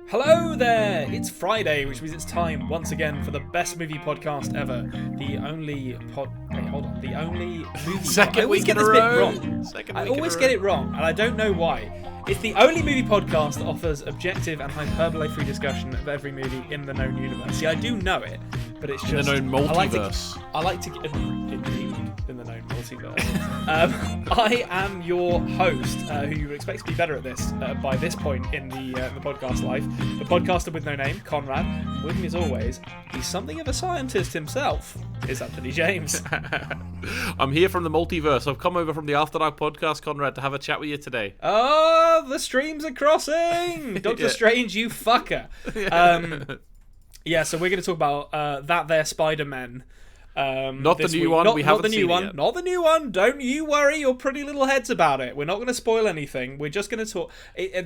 Hello there! It's Friday, which means it's time once again for the best movie podcast ever. The only the only movie. Second week in a row. I always get it wrong, and I don't know why. It's the only movie podcast that offers objective and hyperbole-free discussion of every movie in the known universe. See, I do know it, but it's just in the known multiverse. I like to get indeed in the known multiverse. I am your host, who you would expect to be better at this by this point in the podcast life. The podcaster with no name, Konrad. With me as always, he's something of a scientist himself. It's Anthony James. I'm here from the multiverse. I've come over from the After Dark podcast, Konrad, to have a chat with you today. Oh, the streams are crossing! Doctor Strange, you fucker. So we're going to talk about that there Spider-Man. Not the new one. We haven't seen it yet. Not the new one. Don't you worry your pretty little heads about it. We're not going to spoil anything. We're just going to talk.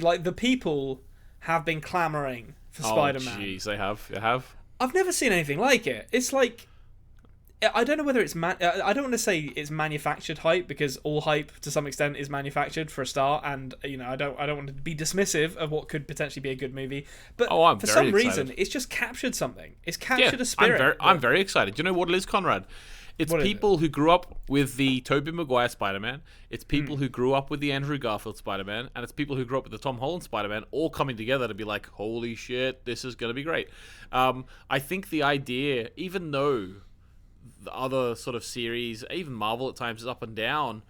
Like, the people have been clamoring for Spider-Man. Oh, jeez, they have. I've never seen anything like it. It's like, I don't know whether it's I don't want to say it's manufactured hype, because all hype to some extent is manufactured for a start, and I don't want to be dismissive of what could potentially be a good movie, but for some reason it's just captured something. It's captured a spirit. I'm very excited. Do you know what it is, Konrad? It's people who grew up with the Tobey Maguire Spider-Man. It's people who grew up with the Andrew Garfield Spider-Man, and it's people who grew up with the Tom Holland Spider-Man, all coming together to be like, holy shit, this is going to be great. I think the idea, even though the other sort of series, even Marvel at times, is up and down,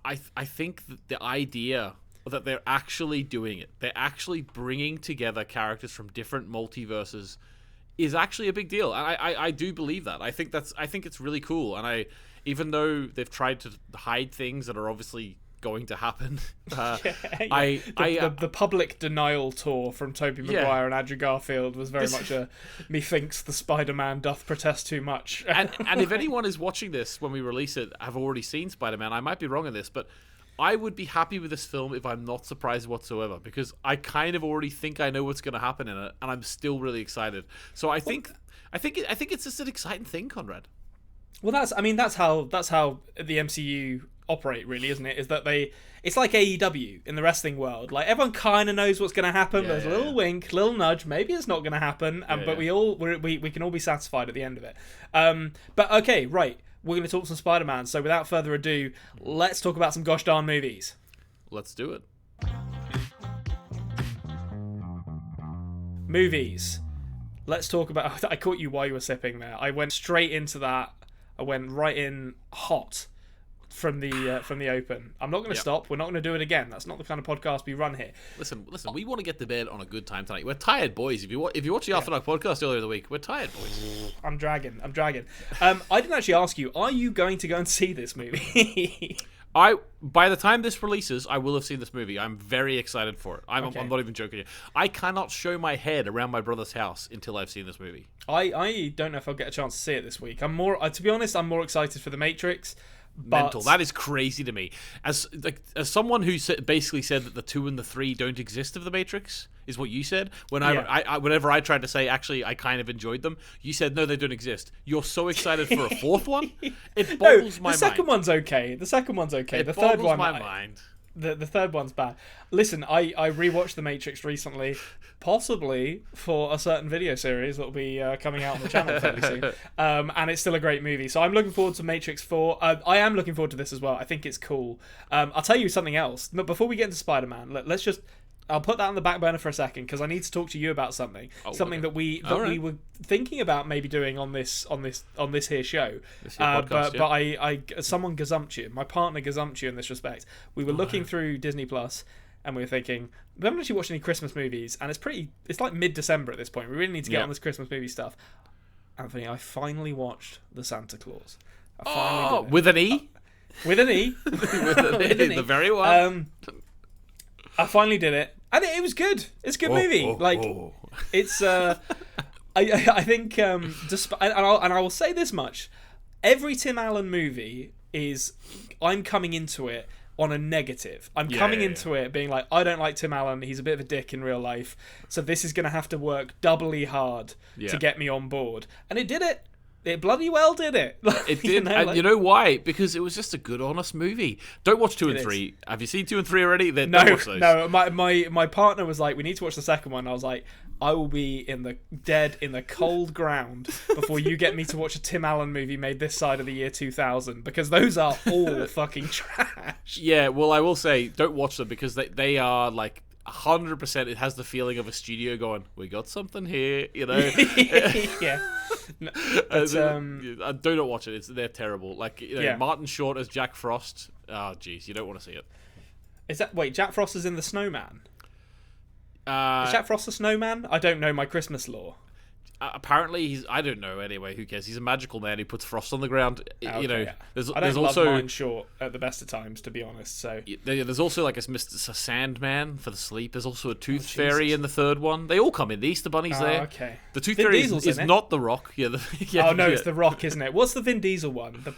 I think that the idea that they're actually doing it, they're actually bringing together characters from different multiverses, is actually a big deal. And I do believe that. I think it's really cool. And even though they've tried to hide things that are obviously going to happen, the public denial tour from Tobey Maguire and Andrew Garfield was very much a methinks the Spider-Man doth protest too much. and if anyone is watching this when we release it, have already seen Spider-Man, I might be wrong in this, but I would be happy with this film if I'm not surprised whatsoever, because I kind of already think I know what's going to happen in it, and I'm still really excited. So I think it's just an exciting thing, Konrad. Well, that's how the MCU operate, really, isn't it? Is that it's like AEW in the wrestling world. Like, everyone kind of knows what's going to happen. There's a little wink, little nudge. Maybe it's not going to happen, but we can all be satisfied at the end of it. But okay, right. We're going to talk some Spider-Man. So without further ado, let's talk about some gosh darn movies. Let's do it. Movies. Let's talk about... I caught you while you were sipping there. I went straight into that. I went right in hot from the open. I'm not going to stop. We're not going to do it again. That's not the kind of podcast we run here. Listen. We want to get to bed on a good time tonight. We're tired, boys. If you watch the After Dark podcast earlier in the week, we're tired, boys. I'm dragging. I didn't actually ask you. Are you going to go and see this movie? By the time this releases, I will have seen this movie. I'm very excited for it. I'm not even joking. I cannot show my head around my brother's house until I've seen this movie. I don't know if I'll get a chance to see it this week. To be honest, I'm more excited for The Matrix. Mental. That is crazy to me. As someone who basically said that the 2 and the 3 don't exist of the Matrix, is what you said. Whenever I tried to say, actually, I kind of enjoyed them, you said, no, they don't exist. You're so excited for a fourth one? It boggles my mind. The second one's okay. The third one, my mind. The third one's bad. Listen, I rewatched The Matrix recently, possibly for a certain video series that will be coming out on the channel fairly soon. And it's still a great movie. So I'm looking forward to Matrix 4. I am looking forward to this as well. I think it's cool. I'll tell you something else. But before we get into Spider-Man, let's just... I'll put that on the back burner for a second, because I need to talk to you about something. That we were thinking about maybe doing on this here show. But someone gazumped you. My partner gazumped you in this respect. We were looking through Disney Plus, and we were thinking, we haven't actually watched any Christmas movies, and it's like mid-December at this point. We really need to get on this Christmas movie stuff. Anthony, I finally watched The Santa Claus. With an E? With an E. The very one. I finally did it, and it was good. It's a good movie. It's. I think. And I will say this much: every Tim Allen movie is. I'm coming into it on a negative. I'm coming into it being like, I don't like Tim Allen. He's a bit of a dick in real life, so this is going to have to work doubly hard to get me on board. And it did it. It bloody well did it. It did. You know why? Because it was just a good, honest movie. Don't watch 2 and 3. Have you seen 2 and 3 already? No. My partner was like, we need to watch the second one. I was like, I will be dead in the cold ground before you get me to watch a Tim Allen movie made this side of the year 2000, because those are all fucking trash. Yeah, well, I will say, don't watch them because they are like 100%. It has the feeling of a studio going, "We got something here," you know. Yeah. No, but, do not watch it. They're terrible. Like, you know, Yeah. Martin Short as Jack Frost. Oh, jeez, you don't want to see it. Wait, Jack Frost is in The Snowman? Is Is Jack Frost a snowman? I don't know my Christmas lore. Apparently he's, I don't know, anyway, who cares. He's a magical man who puts frost on the ground. Okay, you know, yeah. there's I don't also love Martin Short at the best of times, to be honest. So there's also like a Sandman for the sleep. There's also a Tooth Fairy Jesus. in the third one. They all come in. The Easter Bunny's there. Okay. The Tooth Vin Fairy Diesel's is in it. not The Rock. Yeah. Oh no, it's The Rock, isn't it? What's the Vin Diesel one? The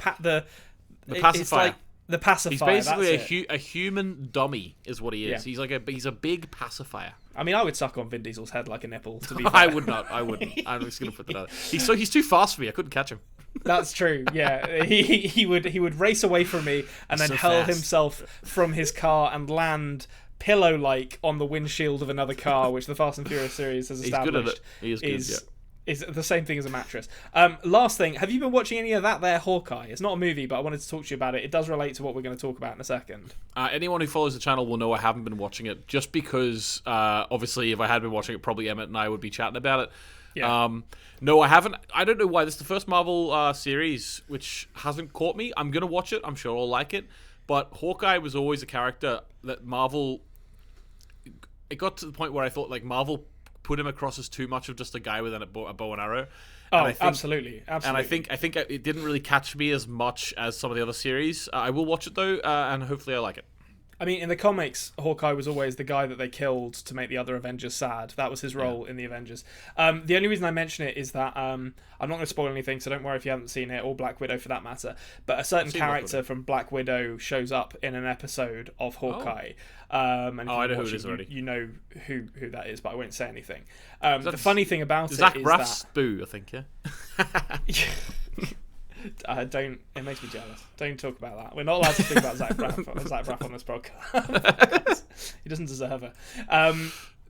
pacifier. It's like the pacifier. He's basically that's a human dummy, is what he is. Yeah. He's a big pacifier. I mean, I would suck on Vin Diesel's head like a nipple. To be fair. I would not. I wouldn't. I'm just gonna put that out. He's too fast for me. I couldn't catch him. That's true. Yeah, he would race away from me and then So hurl fast. himself from his car and land pillow-like on the windshield of another car, which the Fast and Furious series has He's good established. at it. He is good. Yeah. Is the same thing as a mattress. Last thing, have you been watching any of that there, Hawkeye? It's not a movie, but I wanted to talk to you about it. It does relate to what we're going to talk about in a second. Anyone who follows the channel will know I haven't been watching it, just because, obviously, if I had been watching it, probably Emmett and I would be chatting about it. Yeah. No, I haven't. I don't know why. This is the first Marvel series which hasn't caught me. I'm going to watch it. I'm sure I'll like it. But Hawkeye was always a character that Marvel... It got to the point where I thought, like, Marvel put him across as too much of just a guy with a bow and arrow. Oh, and absolutely. And I think it didn't really catch me as much as some of the other series. I will watch it though, and hopefully I like it. I mean, in the comics, Hawkeye was always the guy that they killed to make the other Avengers sad. That was his role in the Avengers. The only reason I mention it is that I'm not going to spoil anything, so don't worry if you haven't seen it, or Black Widow for that matter. But a certain character from Black Widow shows up in an episode of Hawkeye. And if I know you who watch it is already. You know who that is, but I won't say anything. The funny thing about Zach it is Braff's that... Boo, I think, yeah? Don't. It makes me jealous. Don't talk about that. We're not allowed to speak about Zach Braff on this podcast. He doesn't deserve it.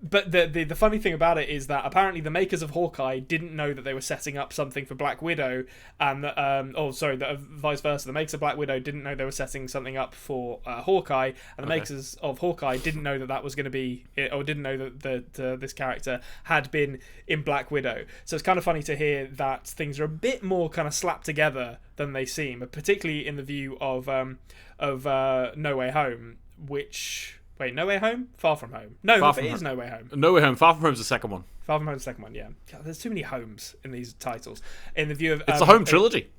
But the funny thing about it is that apparently the makers of Hawkeye didn't know that they were setting up something for Black Widow, and vice versa. The makers of Black Widow didn't know they were setting something up for Hawkeye, and the makers of Hawkeye didn't know that was going to be, or didn't know that this character had been in Black Widow. So it's kind of funny to hear that things are a bit more kind of slapped together than they seem, particularly in the view of No Way Home, which... Wait, No Way Home? Far From Home. No, it is No Way Home. No Way Home. Far From Home's the second one. Far From Home's the second one, yeah. God, there's too many homes in these titles. In the view of... It's a home trilogy.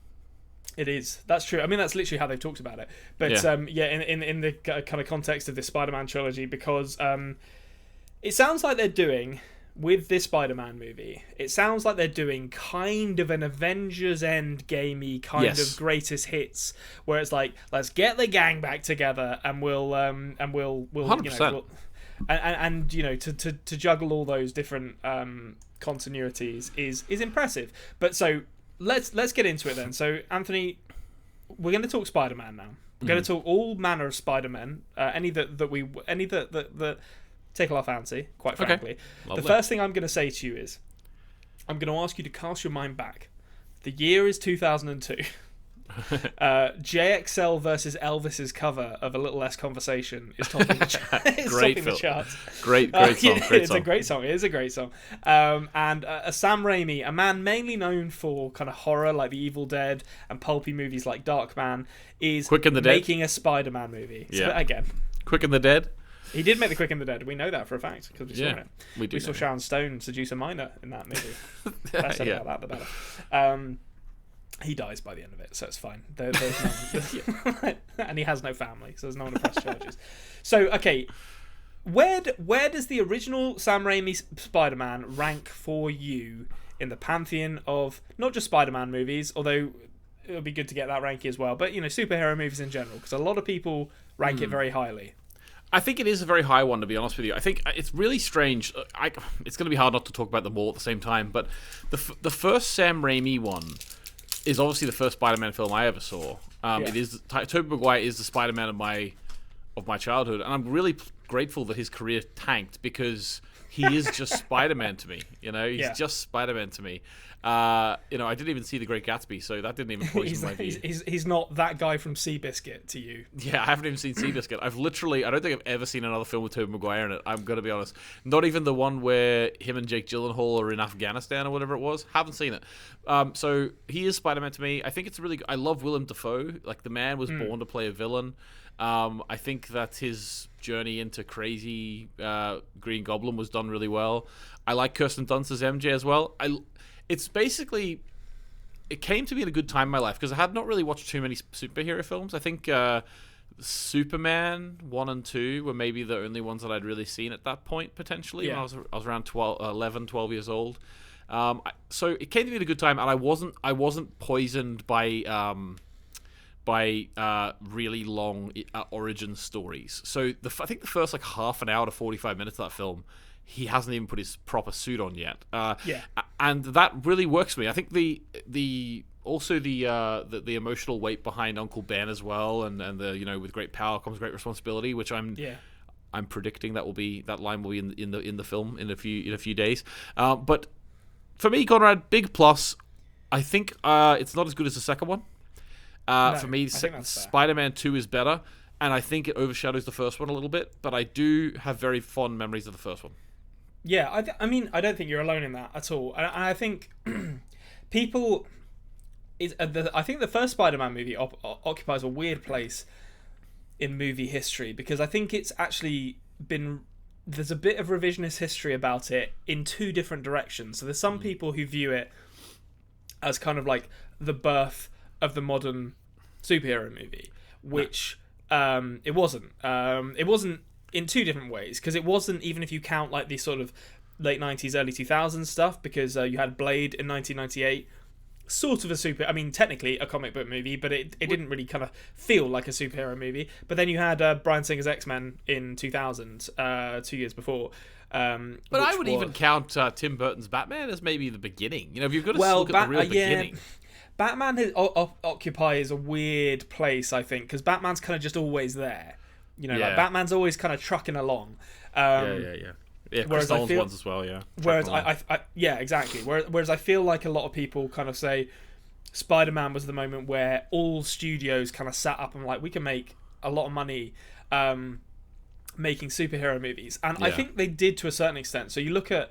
It is. That's true. I mean, that's literally how they've talked about it. But, in the kind of context of this Spider-Man trilogy, because it sounds like they're doing... With this Spider-Man movie, it sounds like they're doing kind of an Avengers Endgame-y kind of greatest hits, where it's like, let's get the gang back together and we'll 100%. To juggle all those different continuities is impressive. But so let's get into it then. So Anthony, we're going to talk Spider-Man now. We're going to talk all manner of Spider-Men, any that tickle our fancy, quite frankly. Okay. The first thing I'm going to say to you is, I'm going to ask you to cast your mind back. The year is 2002. JXL versus Elvis's cover of A Little Less Conversation is topping the charts. Great song. It's a great song. It is a great song. And Sam Raimi, a man mainly known for kind of horror like The Evil Dead and pulpy movies like Darkman, is making a Spider-Man movie. Yeah. Again. Quick and the Dead. He did make The Quick and the Dead. We know that for a fact because we saw it. We saw Sharon Stone seduce a minor in that movie. Less said about that, the better. He dies by the end of it, so it's fine. There's none, and he has no family, so there's no one to press charges. So, okay, where does the original Sam Raimi Spider-Man rank for you in the pantheon of not just Spider-Man movies, although it would be good to get that ranking as well, but superhero movies in general, because a lot of people rank it very highly. I think it is a very high one, to be honest with you. I think it's really strange. It's going to be hard not to talk about them all at the same time, but the first Sam Raimi one is obviously the first Spider-Man film I ever saw. It is Tobey Maguire is the Spider-Man of my childhood, and I'm really grateful that his career tanked because he is just Spider-Man to me. He's just Spider-Man to me. I didn't even see The Great Gatsby, so that didn't even poison my view. He's not that guy from Seabiscuit to you. Yeah, I haven't even seen Seabiscuit. I don't think I've ever seen another film with Tobey Maguire in it. I'm going to be honest. Not even the one where him and Jake Gyllenhaal are in Afghanistan or whatever it was. Haven't seen it. So he is Spider-Man to me. I think it's really good. I love Willem Dafoe. Like, the man was born to play a villain. I think that his journey into crazy Green Goblin was done really well. I like Kirsten Dunst as MJ as well. It came to me at a good time in my life because I had not really watched too many superhero films. I think Superman 1 and 2 were maybe the only ones that I'd really seen at that point, potentially, when I was around 12 years old. So it came to me at a good time, and I wasn't poisoned by really long origin stories. So I think the first like half an hour to 45 minutes of that film, he hasn't even put his proper suit on yet. And that really works for me. I think the emotional weight behind Uncle Ben as well, and the with great power comes great responsibility, which I'm predicting that line will be in the film in a few days. But for me, Conrad, big plus. I think it's not as good as the second one. For me, Spider-Man 2 is better, and I think it overshadows the first one a little bit, but I do have very fond memories of the first one. Yeah, I don't think you're alone in that at all. And I think people... I think the first Spider-Man movie occupies a weird place in movie history, because I think it's actually been... There's a bit of revisionist history about it in two different directions. So there's some people who view it as kind of like the birth of the modern superhero movie, which it wasn't. It wasn't in two different ways, because it wasn't, even if you count like the sort of late 90s, early 2000s stuff, because you had Blade in 1998, sort of technically a comic book movie, but it didn't really kind of feel like a superhero movie. But then you had Bryan Singer's X-Men in 2000, 2 years before. But I would even count Tim Burton's Batman as maybe the beginning. If you've got to look at the real beginning. Batman occupies a weird place, I think, because Batman's kind of just always there. Like Batman's always kind of trucking along. Yeah, Chris Nolan's ones as well, yeah. Whereas exactly. Whereas I feel like a lot of people kind of say Spider-Man was the moment where all studios kind of sat up and like, we can make a lot of money making superhero movies. And I think they did to a certain extent. So you look at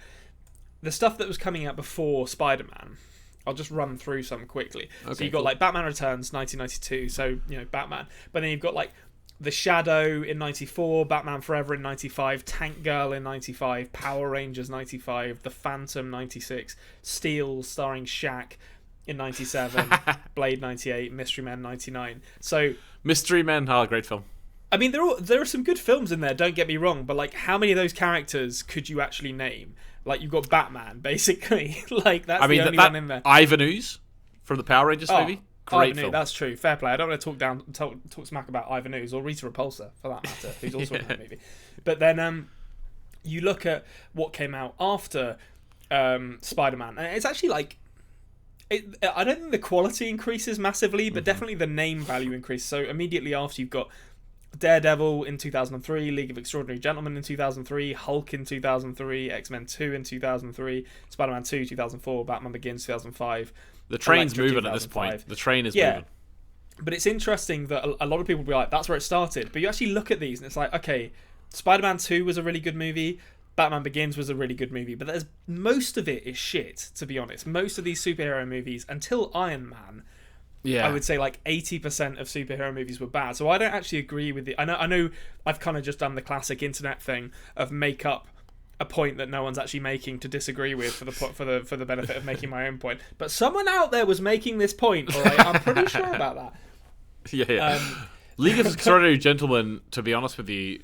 the stuff that was coming out before Spider-Man. I'll just run through some quickly. Okay, so you've got like Batman Returns 1992, so Batman. But then you've got like The Shadow in 94, Batman Forever in 95, Tank Girl in 95, Power Rangers 95, The Phantom 96, Steel starring Shaq in 97, Blade 98, Mystery Men 99. So Mystery Men, great film. I mean, there are some good films in there, don't get me wrong, but like, how many of those characters could you actually name? Like, you've got Batman, basically. Like, that's the only one in there. Ivan Ooze from the Power Rangers movie. Great film. That's true. Fair play. I don't want to talk smack about Ivan Ooze or Rita Repulsa, for that matter, who's also in that movie. But then you look at what came out after Spider-Man, and it's actually like... I don't think the quality increases massively, but definitely the name value increases. So immediately after, you've got Daredevil in 2003, League of Extraordinary Gentlemen in 2003, Hulk in 2003, X-Men 2 in 2003, Spider-Man 2 2004, Batman Begins 2005. The train's moving at this point. The train is moving. But it's interesting that a lot of people will be like, that's where it started. But you actually look at these and it's like, okay, Spider-Man 2 was a really good movie, Batman Begins was a really good movie, but most of it is shit, to be honest. Most of these superhero movies, until Iron Man, I would say like 80% of superhero movies were bad. So I don't actually agree with I know I've kind of just done the classic internet thing of make up a point that no one's actually making to disagree with for the benefit of making my own point. But someone out there was making this point, all right? I'm pretty sure about that. Yeah. League of Extraordinary Gentlemen, to be honest with you,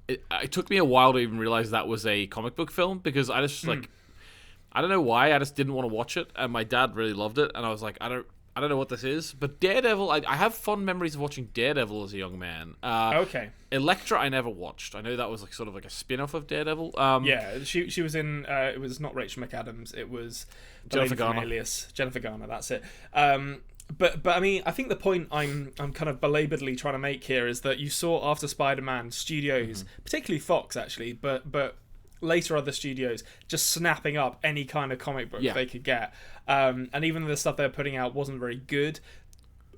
it took me a while to even realize that was a comic book film, because I just I don't know why, I just didn't want to watch it, and my dad really loved it, and I was like, I don't know what this is, but Daredevil, I have fond memories of watching Daredevil as a young man. Okay. Elektra, I never watched. I know that was like sort of like a spin-off of Daredevil. She was in. It was not Rachel McAdams. It was Jennifer Garner. Alias. Jennifer Garner. That's it. But I mean, I think the point I'm kind of belaboredly trying to make here is that you saw after Spider-Man studios, particularly Fox actually, but later other studios just snapping up any kind of comic book they could get, and even though the stuff they're putting out wasn't very good,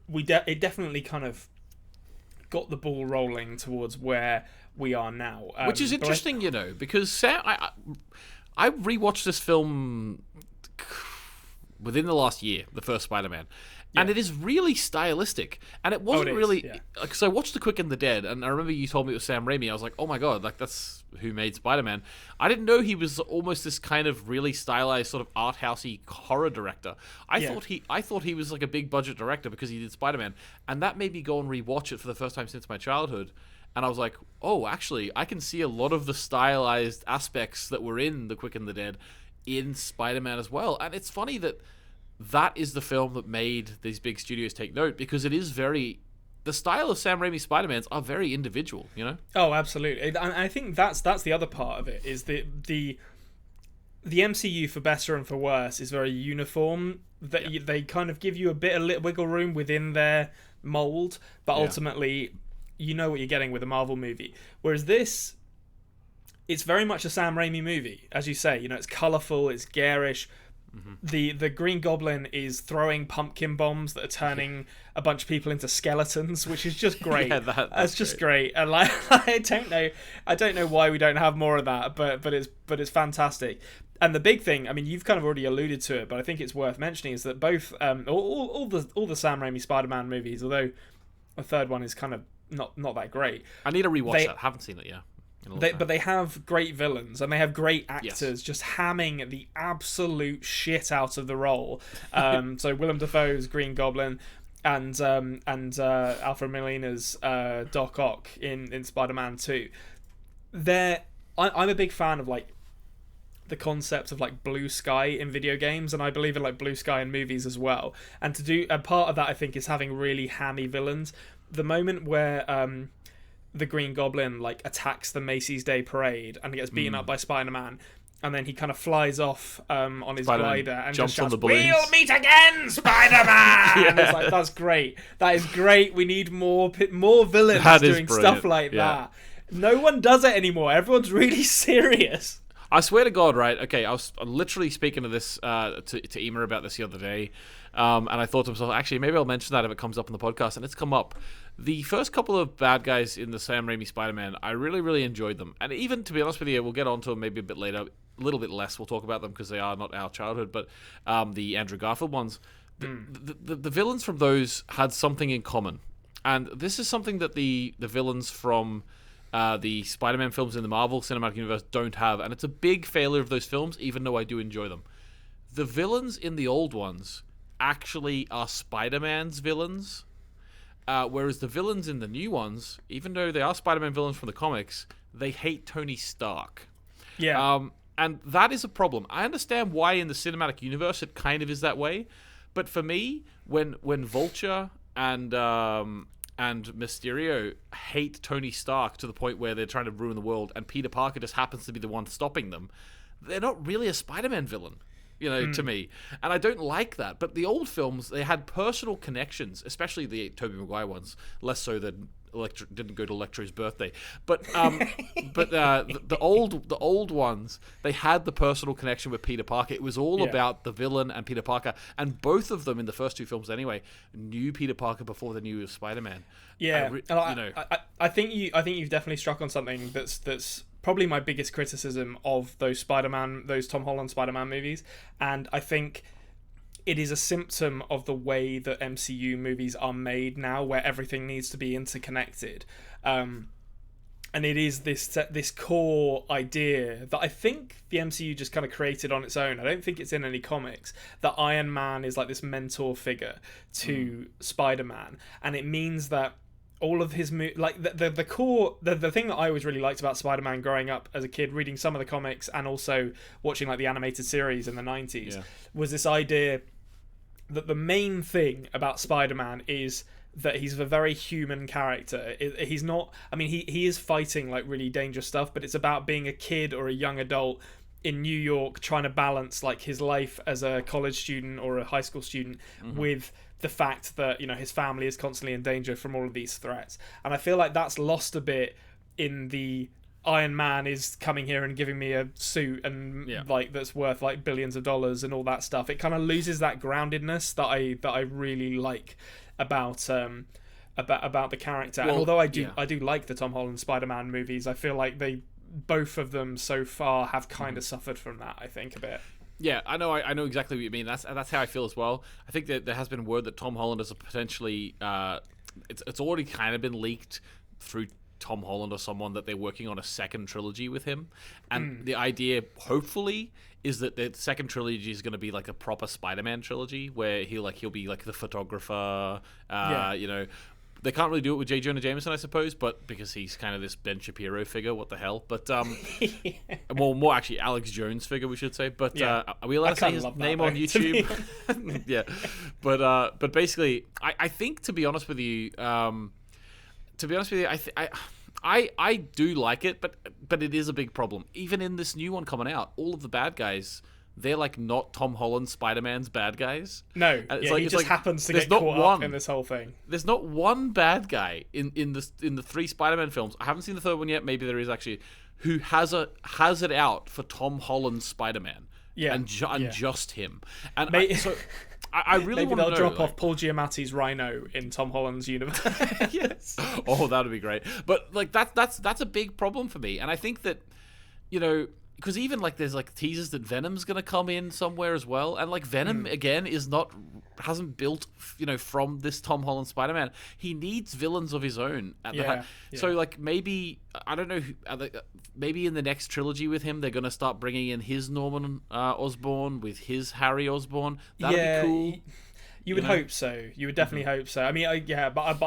it definitely kind of got the ball rolling towards where we are now, which is interesting, because I rewatched this film within the last year, the first Spider-Man. And it is really stylistic. And it wasn't because I watched The Quick and the Dead, and I remember you told me it was Sam Raimi. I was like, oh my god, like that's who made Spider-Man. I didn't know he was almost this kind of really stylized sort of art housey horror director. I thought he was like a big budget director because he did Spider-Man, and that made me go and rewatch it for the first time since my childhood. And I was like, oh, actually, I can see a lot of the stylized aspects that were in The Quick and the Dead in Spider-Man as well. And it's funny that is the film that made these big studios take note, because it is the style of Sam Raimi's Spider-Mans are very individual, Oh, absolutely. And I think that's the other part of it, is the MCU, for better and for worse, is very uniform. They kind of give you a bit of wiggle room within their mold, but ultimately you know what you're getting with a Marvel movie. Whereas this, it's very much a Sam Raimi movie, as you say. It's colourful, it's garish. The Green Goblin is throwing pumpkin bombs that are turning a bunch of people into skeletons, which is just great. That's just great. And like, I don't know why we don't have more of that, but it's fantastic. And the big thing, I mean, you've kind of already alluded to it, but I think it's worth mentioning, is that both all the Sam Raimi Spider-Man movies, although the third one is kind of not that great. I need to rewatch that. Haven't seen it yet. But they have great villains, and they have great actors just hamming the absolute shit out of the role. So Willem Dafoe's Green Goblin and Alfred Molina's Doc Ock in Spider-Man 2. I'm a big fan of like the concept of like blue sky in video games, and I believe in like blue sky in movies as well. And part of that, I think, is having really hammy villains. The moment where the Green Goblin like attacks the Macy's Day Parade and gets beaten up by Spider-Man, and then he kind of flies off on his glider and jumps just shouts, on the balloons. "We'll meet again, Spider-Man!" And it's like, that's great. That is great. We need more villains doing stuff like that. No one does it anymore. Everyone's really serious. I swear to God, right? Okay, I was literally speaking to this to Emer about this the other day, and I thought to myself, actually, maybe I'll mention that if it comes up on the podcast, and it's come up. The first couple of bad guys in the Sam Raimi Spider-Man, I really, really enjoyed them. And even, to be honest with you, we'll get on to them maybe a bit later, a little bit less. We'll talk about them because they are not our childhood, but the Andrew Garfield ones. The villains from those had something in common. And this is something that the villains from the Spider-Man films in the Marvel Cinematic Universe don't have. And it's a big failure of those films, even though I do enjoy them. The villains in the old ones actually are Spider-Man's villains. Whereas the villains in the new ones, even though they are Spider-Man villains from the comics, they hate Tony Stark. Yeah. And that is a problem. I understand why in the cinematic universe it kind of is that way, but for me, when Vulture and Mysterio hate Tony Stark to the point where they're trying to ruin the world, and Peter Parker just happens to be the one stopping them, they're not really a Spider-Man villain. To me. And I don't like that. But the old films, they had personal connections, especially the Tobey Maguire ones, less so than Elektra didn't go to Elektra's birthday. But the old ones, they had the personal connection with Peter Parker. It was all about the villain and Peter Parker. And both of them, in the first two films anyway, knew Peter Parker before they knew he was Spider-Man. Yeah. I think you've definitely struck on something that's probably my biggest criticism of those Tom Holland Spider-Man movies, and I think it is a symptom of the way that MCU movies are made now, where everything needs to be interconnected, and it is this core idea that I think the MCU just kind of created on its own. I don't think it's in any comics, that Iron Man is like this mentor figure to Spider-Man, and it means that all of his like the core, the thing that I always really liked about Spider-Man growing up as a kid, reading some of the comics and also watching like the animated series in the 90s, was this idea that the main thing about Spider-Man is that he's a very human character. He's not, I mean, he is fighting like really dangerous stuff, but it's about being a kid or a young adult in New York trying to balance like his life as a college student or a high school student with the fact that, you know, his family is constantly in danger from all of these threats. And I feel like that's lost a bit in the Iron Man is coming here and giving me a suit and like that's worth like billions of dollars and all that stuff. It kind of loses that groundedness that I really like about the character. Well, and although I do like the Tom Holland Spider-Man movies, I feel like both of them so far have kind of suffered from that, I think, a bit. Yeah, I know exactly what you mean. That's how I feel as well. I think that there has been word that Tom Holland is a potentially it's already kind of been leaked through Tom Holland or someone that they're working on a second trilogy with him. And the idea, hopefully, is that the second trilogy is going to be like a proper Spider-Man trilogy where he'll be like the photographer, you know. They can't really do it with J. Jonah Jameson, I suppose, but because he's kind of this Ben Shapiro figure, what the hell? But well, more actually Alex Jones figure, we should say. But are we allowed to say his name on YouTube? Yeah, but basically, I think to be honest with you, I do like it, but it is a big problem. Even in this new one coming out, all of the bad guys, they're like not Tom Holland Spider-Man's bad guys. No, he just happens to get caught up in this whole thing. There's not one bad guy in the 3 Spider-Man films. I haven't seen the third one yet. Maybe there is actually, who has it out for Tom Holland's Spider-Man. Yeah, and just him. And so I really want to know. Maybe they'll drop off Paul Giamatti's Rhino in Tom Holland's universe. Yes. Oh, that would be great. But like that's a big problem for me, and I think that, you know. Because even like there's like teasers that Venom's gonna come in somewhere as well, and like Venom again hasn't built, you know, from this Tom Holland Spider-Man. He needs villains of his own. So like maybe I don't know, maybe in the next trilogy with him they're gonna start bringing in his Norman Osborn with his Harry Osborn. That'd be cool. You would hope so. You would definitely hope so. I mean, I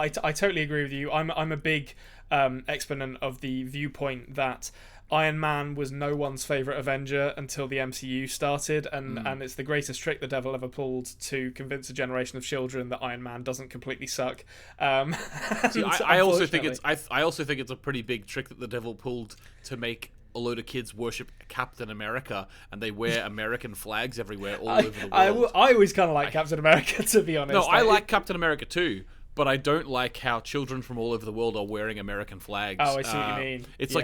totally agree with you. I'm a big exponent of the viewpoint that Iron Man was no one's favourite Avenger until the MCU started, and it's the greatest trick the devil ever pulled to convince a generation of children that Iron Man doesn't completely suck. See, I also think it's a pretty big trick that the devil pulled to make a load of kids worship Captain America, and they wear American flags everywhere all over the world. I always kind of like Captain America, to be honest. No, I like Captain America too. But I don't like how children from all over the world are wearing American flags. Oh, I see what you mean. It's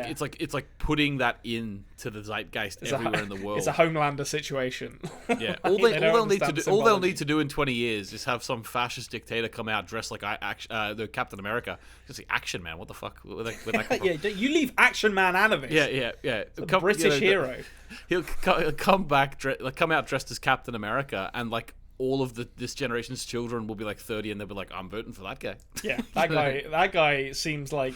like putting that into the zeitgeist everywhere in the world. It's a Homelander situation. Yeah, all they'll need to do in 20 years is have some fascist dictator come out dressed like the Captain America. Just the Action Man. What the fuck? You leave Action Man out of it. Yeah. British hero. He'll come out dressed as Captain America, and like. All of this generation's children will be like 30 and they'll be like, I'm voting for that guy. Yeah, that guy seems like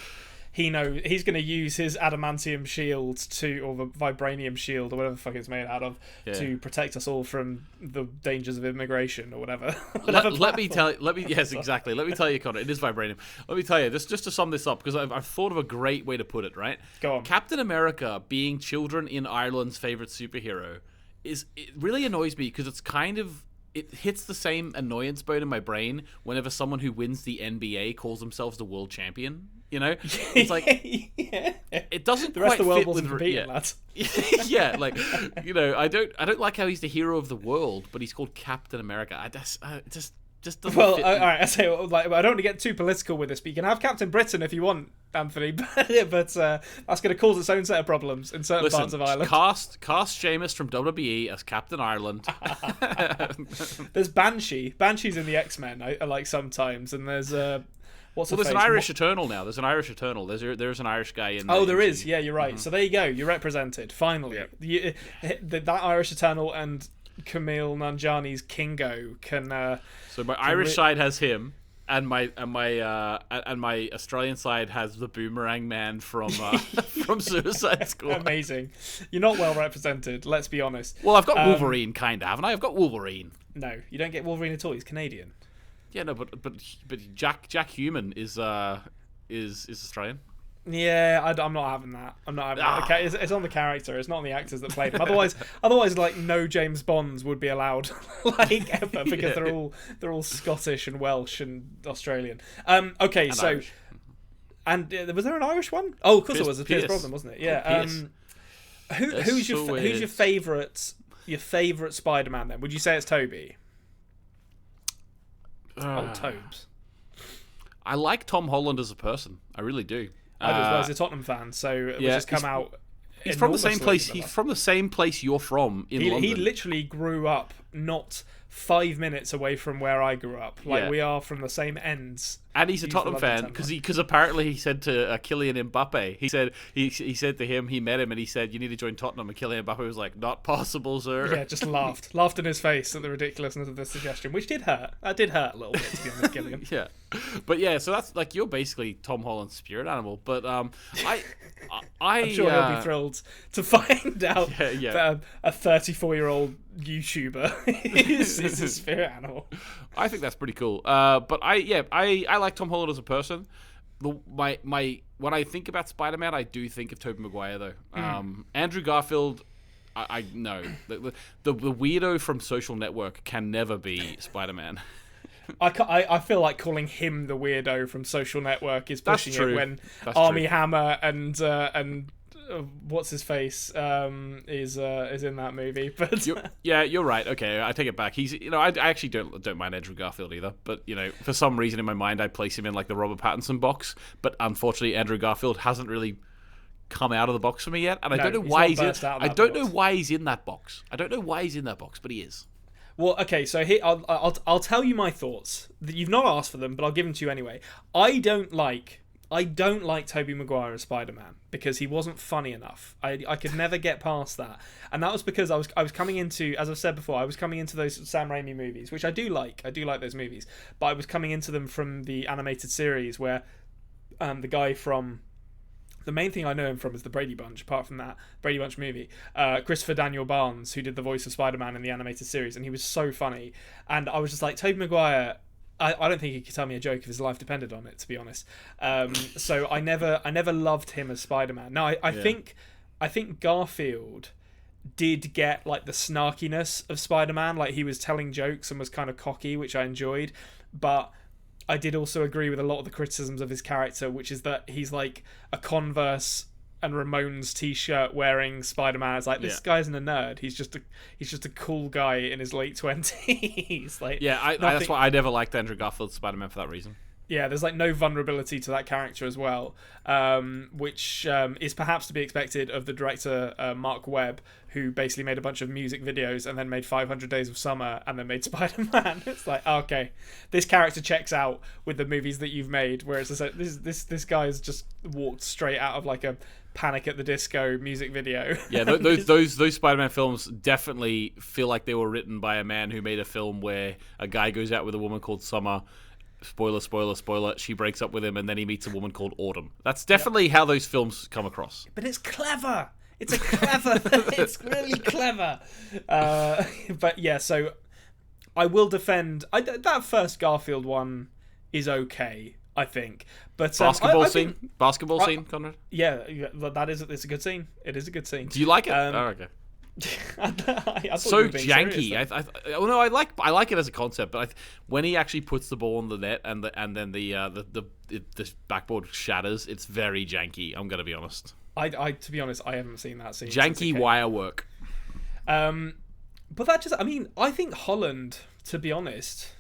he's going to use his adamantium shield or the vibranium shield or whatever the fuck it's made out of to protect us all from the dangers of immigration or whatever. Let me tell you, Connor, it is vibranium. Let me tell you, just to sum this up, because I've thought of a great way to put it, right? Go on. Captain America being children in Ireland's favorite superhero it really annoys me because it's kind of, it hits the same annoyance bone in my brain whenever someone who wins the NBA calls themselves the world champion. You know, it's like it doesn't. The rest quite of the world fit wasn't with competing, lads. Yeah, like, you know, I don't like how he's the hero of the world, but he's called Captain America. I just doesn't. Well, fit all right. I say, like, I don't want to get too political with this, but you can have Captain Britain if you want, Anthony. But that's going to cause its own set of problems in certain parts of Ireland. Cast Sheamus from WWE as Captain Ireland. There's Banshee. Banshee's in the X-Men. I like sometimes, and there's there's an Irish Eternal now. There's an Irish Eternal. There's an Irish guy in. Oh, there is. Yeah, you're right. So there you go. You're represented finally. Yeah. That Irish Eternal and Kumail Nanjiani's Kingo can. So my Irish side has him, and my Australian side has the Boomerang Man from Suicide Squad. Amazing. You're not well represented. Let's be honest. Well, I've got Wolverine, kind of, haven't I? I've got Wolverine. No, you don't get Wolverine at all. He's Canadian. Yeah, no, but Jack Human is Australian. Yeah, I'm not having that. I'm not having that. Okay, it's on the character. It's not on the actors that played him. Otherwise, like, no James Bonds would be allowed, like, ever, because they're all Scottish and Welsh and Australian. Okay, and so Irish. And was there an Irish one? Oh, of course there was. Pierce Brosnan, wasn't it? Yeah. Who's your favorite Spider-Man then? Would you say it's Tobey? Tobes. I like Tom Holland as a person. I really do. I do as well as a Tottenham fan, so it would just come out. He's from the same place. He's from the same place you're from in London. He literally grew up not 5 minutes away from where I grew up. We are from the same ends. And he's a Tottenham fan because apparently he said to Kylian Mbappe, he said to him, he met him and he said, "You need to join Tottenham." And Kylian Mbappe was like, "Not possible, sir." Yeah, just laughed in his face at the ridiculousness of the suggestion, which did hurt. That did hurt a little bit, to be honest, Kylian. Yeah, but yeah, so that's like you're basically Tom Holland's spirit animal. But I'm sure he'll be thrilled to find out that a 34-year-old YouTuber is his spirit animal. I think that's pretty cool. But I like Tom Holland as a person. When I think about Spider-Man, I do think of Tobey Maguire though. Andrew Garfield, I know the weirdo from Social Network can never be Spider-Man. I feel like calling him the weirdo from Social Network is pushing it when Armie Hammer and what's his face is in that movie. But you're right. Okay, I take it back. He's I actually don't mind Andrew Garfield either. But for some reason in my mind I place him in like the Robert Pattinson box. But unfortunately Andrew Garfield hasn't really come out of the box for me yet, and I don't know why he's in. I don't know why he's in that box. I don't know why he's in that box, but he is. Well, okay, so here I'll tell you my thoughts. You've not asked for them, but I'll give them to you anyway. I don't like Tobey Maguire as Spider-Man because he wasn't funny enough. I could never get past that, and that was because I was coming into, as I've said before, I was coming into those Sam Raimi movies, which I do like. I do like those movies, but I was coming into them from the animated series where the guy from. The main thing I know him from is the Brady Bunch, apart from that Brady Bunch movie. Christopher Daniel Barnes, who did the voice of Spider-Man in the animated series, and he was so funny. And I was just like, Tobey Maguire, I don't think he could tell me a joke if his life depended on it, to be honest. So I never loved him as Spider-Man. Now, I think Garfield did get like the snarkiness of Spider-Man, like he was telling jokes and was kind of cocky, which I enjoyed. But I did also agree with a lot of the criticisms of his character, which is that he's like a Converse and Ramones t-shirt wearing Spider-Man. It's like, this guy isn't a nerd. He's just a cool guy in his late 20s. Like, that's why I never liked Andrew Garfield's Spider-Man for that reason. Yeah, there's like no vulnerability to that character as well, which is perhaps to be expected of the director Mark Webb, who basically made a bunch of music videos and then made 500 Days of Summer and then made Spider-Man. It's like, okay, this character checks out with the movies that you've made, where it's just like, this guy's just walked straight out of like a Panic at the Disco music video. Yeah, those Spider-Man films definitely feel like they were written by a man who made a film where a guy goes out with a woman called Summer. Spoiler, spoiler, spoiler. She breaks up with him, and then he meets a woman called Autumn. That's definitely how those films come across. But it's clever. It's it's really clever. But yeah, so I will defend. That first Garfield one is okay, I think. But basketball scene, Konrad. Yeah, it's a good scene. It is a good scene. Do you like it? Okay. I so janky. I like it as a concept, but when he actually puts the ball on the net and then the backboard shatters, it's very janky. I'm gonna be honest. To be honest, I haven't seen that scene. Janky wire work. But I think Holland, to be honest,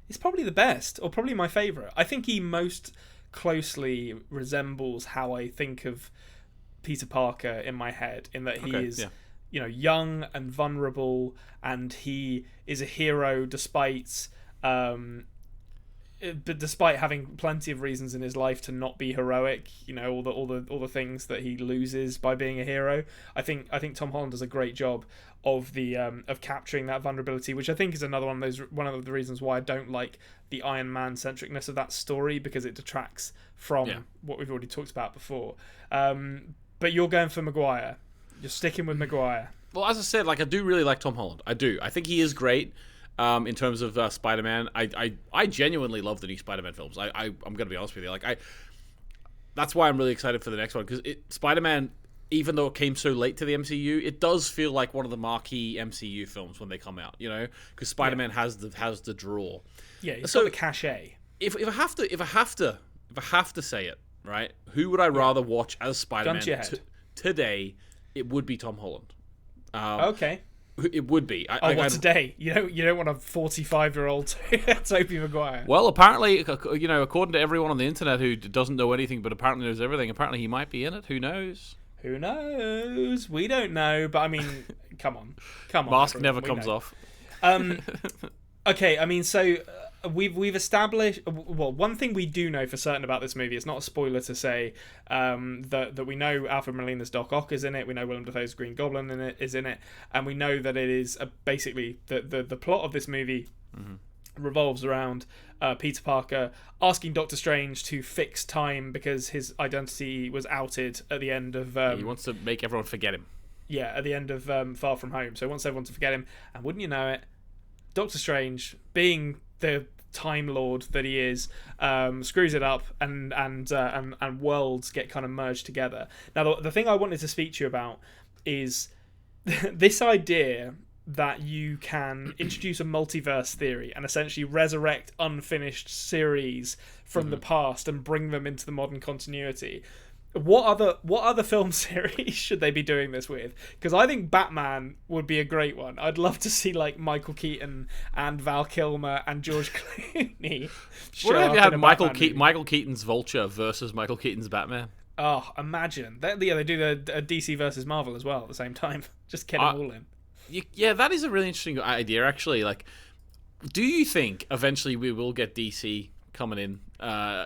is probably the best, or probably my favourite. I think he most closely resembles how I think of Peter Parker in my head, in that he is. Yeah. Young and vulnerable, and he is a hero despite having plenty of reasons in his life to not be heroic. All the things that he loses by being a hero. I think Tom Holland does a great job of of capturing that vulnerability, which I think is one of the reasons why I don't like the Iron Man centricness of that story, because it detracts from what we've already talked about before. But you're going for Maguire. You're sticking with Maguire. Well, as I said, I do really like Tom Holland. I do. I think he is great in terms of Spider-Man. I genuinely love the new Spider-Man films. I'm going to be honest with you. That's why I'm really excited for the next one, because Spider-Man, even though it came so late to the MCU, it does feel like one of the marquee MCU films when they come out. Because Spider-Man has the draw. Yeah, it's got the cachet. If I have to say it, right? Who would I rather watch as Spider-Man today it would be Tom Holland. Okay. It would be. Today? You don't want a 45-year-old Tobey Maguire. Well, apparently, according to everyone on the internet who doesn't know anything but apparently knows everything, apparently he might be in it. Who knows? Who knows? We don't know, but I mean, come on. Mask everyone. never comes off. Okay, I mean, so we've established. Well, one thing we do know for certain about this movie, it's not a spoiler to say that we know Alfred Molina's Doc Ock is in it. We know Willem Dafoe's Green Goblin is in it, and we know that it is basically the plot of this movie revolves around Peter Parker asking Doctor Strange to fix time because his identity was outed at the end of. He wants to make everyone forget him. Yeah, at the end of Far From Home, so he wants everyone to forget him, and wouldn't you know it, Doctor Strange, being the Time Lord that he is, screws it up, and worlds get kind of merged together. Now, the thing I wanted to speak to you about is this idea that you can introduce a multiverse theory and essentially resurrect unfinished series from the past and bring them into the modern continuity. What other film series should they be doing this with? Because I think Batman would be a great one. I'd love to see like Michael Keaton and Val Kilmer and George Clooney. What if you had Michael Keaton's Vulture versus Michael Keaton's Batman? Oh, imagine that! Yeah, they do the DC versus Marvel as well at the same time. Just get them all in. Yeah, that is a really interesting idea, actually. Like, do you think eventually we will get DC coming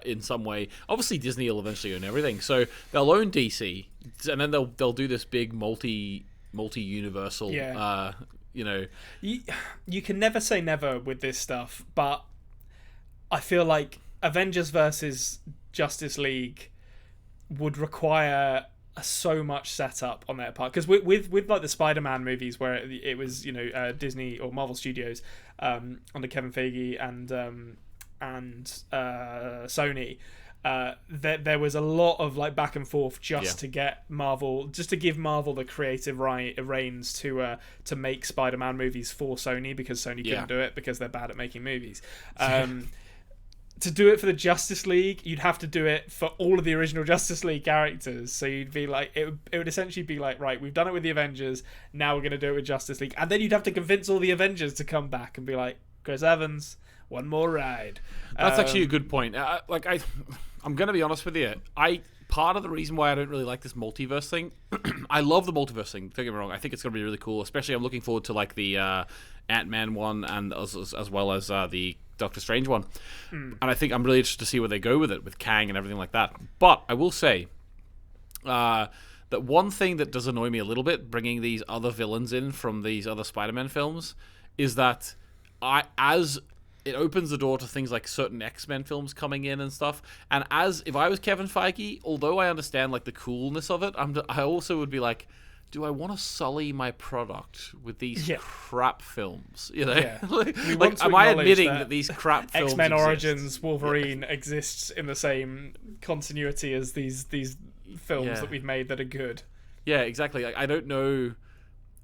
in some way? Obviously, Disney will eventually own everything, so they'll own DC, and then they'll do this big multi-universal. Yeah. You can never say never with this stuff, but I feel like Avengers versus Justice League would require so much setup on their part, because with like the Spider-Man movies where it was Disney or Marvel Studios under Kevin Feige and Sony, there was a lot of like back and forth just to get Marvel, just to give Marvel the creative reins to make Spider-Man movies for Sony, because Sony couldn't do it because they're bad at making movies. To do it for the Justice League, you'd have to do it for all of the original Justice League characters. So you'd be like, it would essentially be like, right, we've done it with the Avengers, now we're going to do it with Justice League. And then you'd have to convince all the Avengers to come back and be like, Chris Evans, one more ride. That's actually a good point. I'm going to be honest with you. Part of the reason why I don't really like this multiverse thing, I love the multiverse thing, don't get me wrong. I think it's going to be really cool, especially I'm looking forward to like the Ant-Man one and as well as the Doctor Strange one. And I think I'm really interested to see where they go with it, with Kang and everything like that. But I will say that one thing that does annoy me a little bit, bringing these other villains in from these other Spider-Man films, is that as it opens the door to things like certain X-Men films coming in and stuff. And if I was Kevin Feige, although I understand like the coolness of it, I also would be like, do I want to sully my product with these crap films? Yeah. like am I admitting that these crap films X-Men exist? Origins Wolverine exists in the same continuity as these films that we've made that are good? Yeah, exactly. Like, I don't know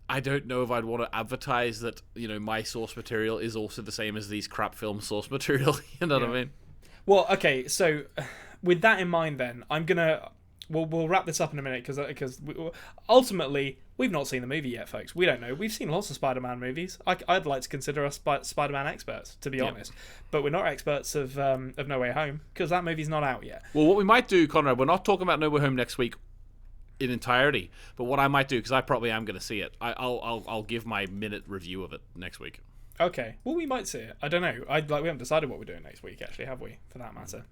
if I'd want to advertise that, my source material is also the same as these crap film source material. You know what I mean? Well, okay, so with that in mind then, we'll wrap this up in a minute, because ultimately, we've not seen the movie yet, folks. We don't know. We've seen lots of Spider-Man movies. I'd like to consider us Spider-Man experts, to be honest. But we're not experts of No Way Home, because that movie's not out yet. Well, what we might do, Conrad, we're not talking about No Way Home next week in entirety, but what I might do, because I probably am going to see it, I'll give my minute review of it next week. Okay. Well, we might see it. I don't know. We haven't decided what we're doing next week, actually, have we? For that matter.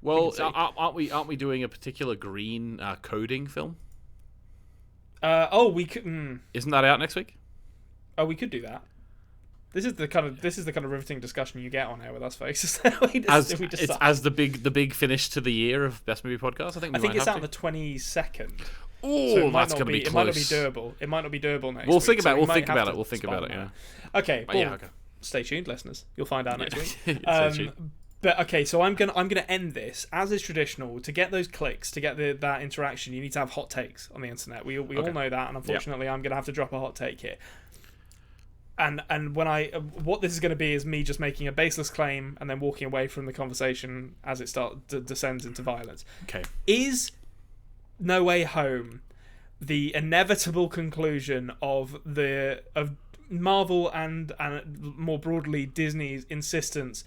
Well, aren't we doing a particular green coding film? We could. Isn't that out next week? Oh, we could do that. This is the kind of riveting discussion you get on here with us, folks. As the big finish to the year of Best Movie Podcast. I think it's out on the 22nd. Oh, so that's going to be close. It might not be doable. It might not be doable next week. We'll think about it. We'll think about it. Yeah. Okay. Well, okay. Stay tuned, listeners. You'll find out next week. Stay tuned. But okay, so I'm gonna end this as is traditional. To get those clicks, to get that interaction, you need to have hot takes on the internet. We all know that, and unfortunately, I'm gonna have to drop a hot take here. And when what this is going to be is me just making a baseless claim and then walking away from the conversation as it descends into violence. Okay. Is No Way Home the inevitable conclusion of Marvel and more broadly Disney's insistence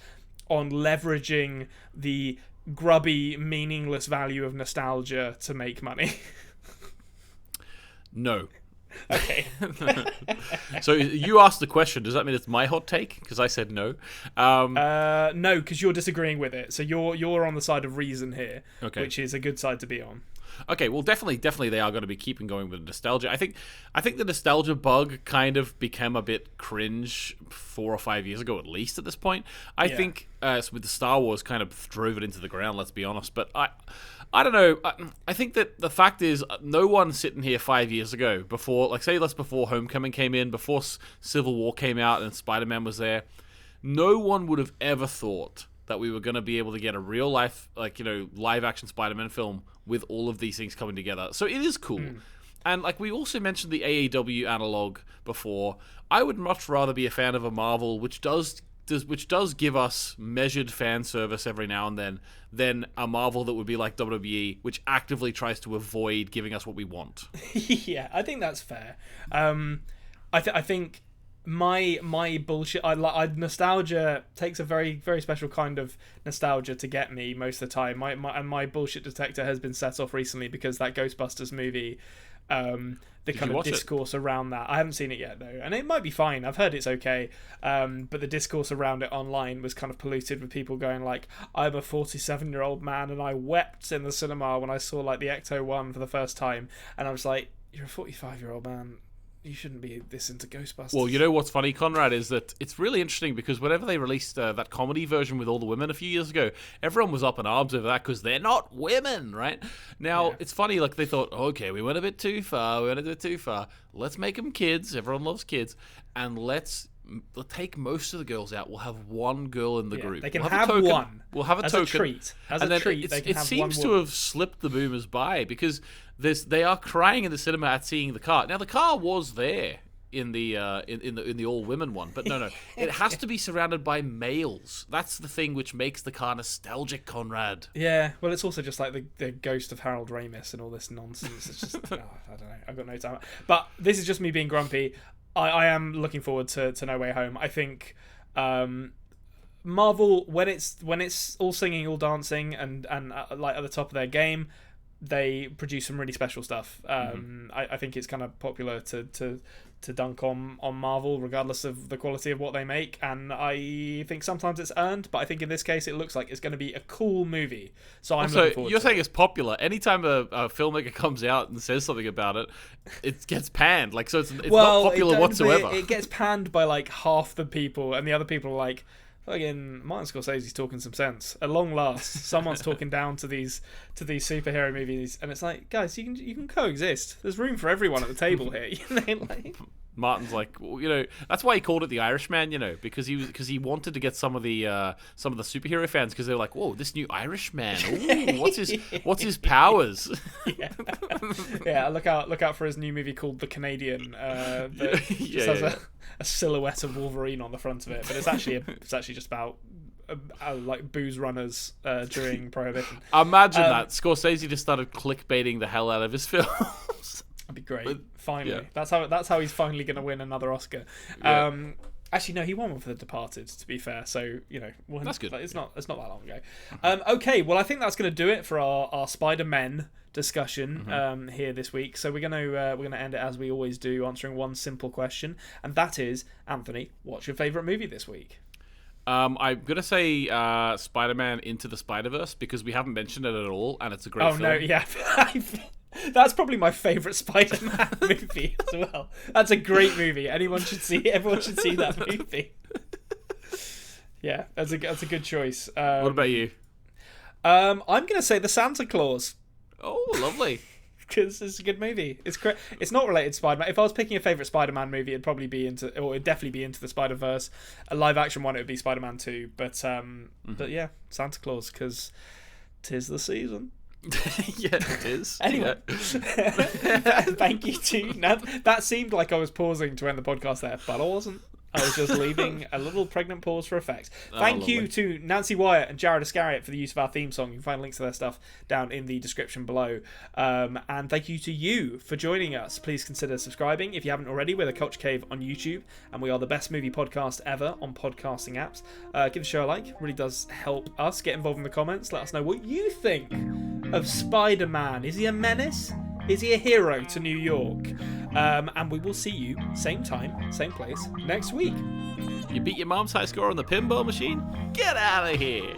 on leveraging the grubby, meaningless value of nostalgia to make money? No. Okay. So you asked the question. Does that mean it's my hot take? Because I said no. No, because you're disagreeing with it. So you're on the side of reason here, which is a good side to be on. Okay, well, definitely, they are going to be keeping going with nostalgia. I think the nostalgia bug kind of became a bit cringe 4 or 5 years ago, at least at this point. I think with the Star Wars, kind of drove it into the ground. Let's be honest, but I don't know. I think that the fact is, no one sitting here 5 years ago, before, like, say, before Homecoming came in, before Civil War came out, and Spider-Man was there, no one would have ever thought that we were going to be able to get a real life, live action Spider-Man film with all of these things coming together. So it is cool. And like we also mentioned the AEW analog before, I would much rather be a fan of a Marvel which does give us measured fan service every now and then than a Marvel that would be like WWE, which actively tries to avoid giving us what we want. Yeah, I think that's fair. I think my bullshit. I nostalgia takes a very, very special kind of nostalgia to get me most of the time. My bullshit detector has been set off recently because that Ghostbusters movie, the kind of discourse around that. I haven't seen it yet though, and it might be fine. I've heard it's okay, but the discourse around it online was kind of polluted with people going like, "I'm a 47-year-old man and I wept in the cinema when I saw like the Ecto one for the first time," and I was like, "You're a 45-year-old man. You shouldn't be this into Ghostbusters." Well, you know what's funny, Conrad, is that it's really interesting because whenever they released that comedy version with all the women a few years ago, everyone was up in arms over that because they're not women, right? Now, It's funny, like they thought, okay, we went a bit too far, let's make them kids, everyone loves kids, and let's take most of the girls out. We'll have one girl in the group. They can have one. We'll have a as token. A treat. As and a treat, they can it have seems one to woman. have slipped the boomers by because they are crying in the cinema at seeing the car. Now the car was there in the in the all women one, but no, it has to be surrounded by males. That's the thing which makes the car nostalgic, Conrad. Yeah, well, it's also just like the ghost of Harold Ramis and all this nonsense. It's just I don't know. I've got no time. But this is just me being grumpy. I am looking forward to No Way Home. I think Marvel, when it's all singing, all dancing, and like at the top of their game, they produce some really special stuff. I think it's kind of popular to dunk on Marvel regardless of the quality of what they make, and I think sometimes it's earned, but I think in this case it looks like it's going to be a cool movie. So I'm looking forward to it. You're saying it's popular. Anytime a filmmaker comes out and says something about it, it gets panned. Like, so it's not popular whatsoever. It gets panned by like half the people, and the other people are like, fucking Martin Scorsese's talking some sense. At long last, someone's talking down to these superhero movies, and it's like, guys, you can coexist. There's room for everyone at the table here. Like, Martin's like, well, that's why he called it The Irishman, because he wanted to get some of the superhero fans, because they're like, whoa, this new Irishman, ooh, what's his powers? Yeah, look out for his new movie called The Canadian. That just has a silhouette of Wolverine on the front of it, but it's actually just about like booze runners during Prohibition. Imagine that Scorsese just started clickbaiting the hell out of his films. That'd be great. But, finally, that's how he's finally going to win another Oscar. Yeah. Actually, no, he won one for The Departed, to be fair. So that's good. It's not that long ago. Okay, well, I think that's going to do it for our Spider-Men discussion here this week. So we're gonna end it as we always do, answering one simple question, and that is, Anthony, what's your favourite movie this week? I'm gonna say Spider-Man Into the Spider-Verse, because we haven't mentioned it at all, and it's a great film. No, yeah. That's probably my favourite Spider-Man movie as well. That's a great movie. Everyone should see that movie. Yeah, that's a good choice. What about you? I'm going to say The Santa Claus. Oh, lovely. Because it's a good movie. It's not related to Spider-Man. If I was picking a favourite Spider-Man movie, it'd definitely be Into the Spider-Verse. A live-action one, it would be Spider-Man 2. But yeah, Santa Claus, because 'tis the season. Yeah, it is. Anyway, thank you to... Now, that seemed like I was pausing to end the podcast there, but I wasn't. I was just leaving a little pregnant pause for effect. Thank you to Nancy Wyatt and Jared Iscariot for the use of our theme song. You can find links to their stuff down in the description below. And thank you to you for joining us. Please consider subscribing if you haven't already. We're the Culture Cave on YouTube, and we are the best movie podcast ever on podcasting apps. Give the show a like. It really does help us. Get involved in the comments. Let us know what you think of Spider-Man. Is he a menace? Is he a hero to New York? And we will see you, same time, same place, next week. You beat your mom's high score on the pinball machine? Get out of here!